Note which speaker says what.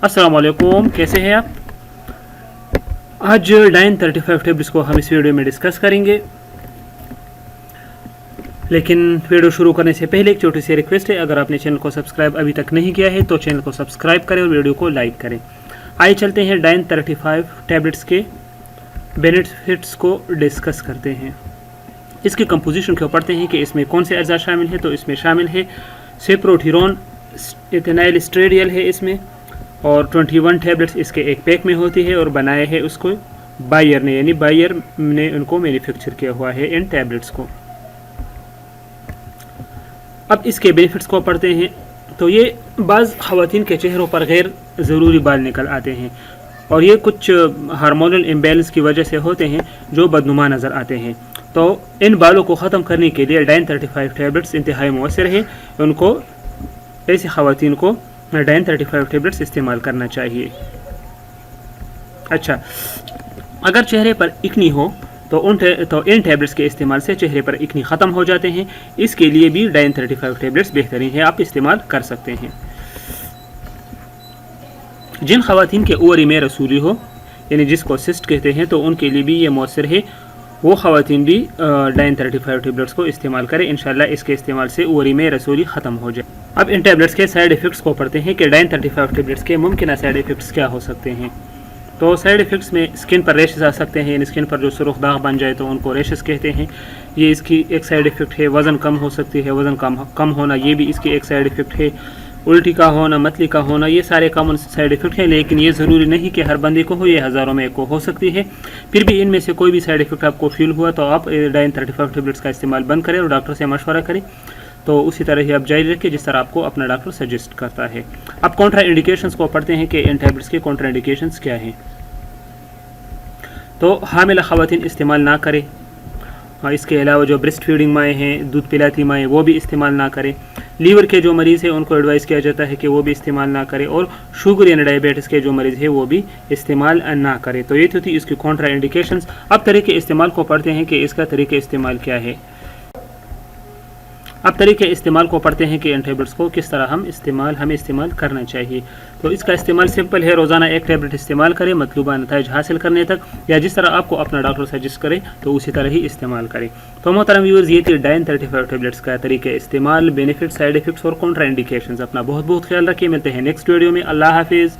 Speaker 1: अस्सलाम वालेकुम, कैसे हैं आप। आज डाइन 35 टेबलेट्स को हम इस वीडियो में डिस्कस करेंगे, लेकिन वीडियो शुरू करने से पहले एक छोटी सी रिक्वेस्ट है, अगर आपने चैनल को सब्सक्राइब अभी तक नहीं किया है तो चैनल को सब्सक्राइब करें और वीडियो को लाइक करें। आइए चलते हैं डाइन 35 टेबलेट्स के बेनिफिट्स को डिस्कस करते हैं। इसकी कंपोजिशन को पढ़ते हैं कि इसमें कौन से अज्जा शामिल हैं। तो इसमें शामिल है सेप्रोथिरोन, इथेनाइल स्ट्रेडियल है इसमें, और 21 टेबलेट्स इसके एक पैक में होती है और बनाया है उसको बायर ने, यानी बायर ने उनको मैन्युफैक्चर किया हुआ है इन टैबलेट्स को। अब इसके बेनिफिट्स को पढ़ते हैं। तो ये बाज़ ख़वातीन के चेहरों पर गैर ज़रूरी बाल निकल आते हैं और ये कुछ हार्मोनल इम्बैलेंस की वजह से होते हैं जो बदनुमा नज़र आते हैं। तो इन बालों को ख़त्म करने के लिए डाइन 35 टैबलेट्स इंतहाई मौसर है। उनको ऐसी ख़वातीन को डाइन 35 टैबलेट्स इस्तेमाल करना चाहिए। अच्छा, अगर चेहरे पर इकनी हो तो इन टैबलेट्स के इस्तेमाल से चेहरे पर इकनी ख़त्म हो जाते हैं। इसके लिए भी डाइन 35 टैबलेट्स बेहतरीन है, आप इस्तेमाल कर सकते हैं। जिन ख़वातीन के ओवरी में रसूली हो, यानी जिसको सिस्ट कहते हैं, तो उनके लिए भी ये मौसर है। वो ख़वातीन भी डाइन 35 टैबलेट्स को इस्तेमाल करें, इंशाल्लाह इसके इस्तेमाल से ओवरी में रसूली ख़त्म हो जाए। अब इन टैबलेट्स के साइड इफ़ेक्ट्स को पढ़ते हैं कि डाइन 35 टैबलेट्स के मुमकिन साइड इफ़ेक्ट्स क्या हो सकते हैं। तो साइड इफ़ेक्ट्स में स्किन पर रैशेस आ सकते हैं, यानी स्किन पर जो सुर्ख दाग बन जाए तो उनको रैशेस कहते हैं, ये इसकी एक साइड इफ़ेक्ट है। वज़न कम हो सकती है, वज़न कम होना ये भी इसकी एक साइड इफ़ेक्ट है। उल्टी का होना, मतली का होना, ये सारे कॉमन साइड इफ़ेक्ट हैं, लेकिन ये ज़रूरी नहीं कि हर बंदे को हो, ये हज़ारों में एक को हो सकती है। फिर भी इनमें से कोई भी साइड इफ़ेक्ट आपको फील हुआ तो आप डाइन 35 टैबलेट्स का इस्तेमाल बंद करें और डॉक्टर से मशवरा करें। तो उसी तरह ही आप जारी रखें जिस तरह आपको अपना डॉक्टर सजेस्ट करता है। अब कॉन्ट्रा इंडिकेशंस को पढ़ते हैं कि इन टैबलेट्स के कॉन्ट्रा इंडिकेशंस क्या हैं। तो हामिला ख़वातीन इस्तेमाल ना करें। इसके अलावा जो ब्रेस्ट फीडिंग माएँ हैं, दूध पिलाती माएँ, वो भी इस्तेमाल ना करें। लीवर के जो मरीज़ हैं उनको एडवाइस किया जाता है कि वो भी इस्तेमाल ना करें, और शुगर यानी डायबिटीज़ के जो मरीज़ हैं वो भी इस्तेमाल ना करें। तो ये तो थी इसकी कॉन्ट्रा इंडिकेशंस। अब तरीके इस्तेमाल को पढ़ते हैं कि इसका तरीके इस्तेमाल क्या है। अब तरीके इस्तेमाल को पढ़ते हैं कि इन टैबलेट्स को किस तरह हमें इस्तेमाल करना चाहिए। तो इसका इस्तेमाल सिंपल है, रोज़ाना एक टैबलेट इस्तेमाल करें मतलूबा नतीज हासिल करने तक, या जिस तरह आपको अपना डॉक्टर सजेस्ट करे तो उसी तरह ही इस्तेमाल करें। तो मोहतरम व्यूअर्स, ये थी डाइन 35 टैबलेट्स का तरीके इस्तेमाल, बेनिफिट, साइड इफेक्ट्स और कॉन्ट्रा इंडिकेशंस। अपना बहुत बहुत ख्याल रखिए, मिलते हैं नेक्स्ट वीडियो में। अल्लाह हाफिज़।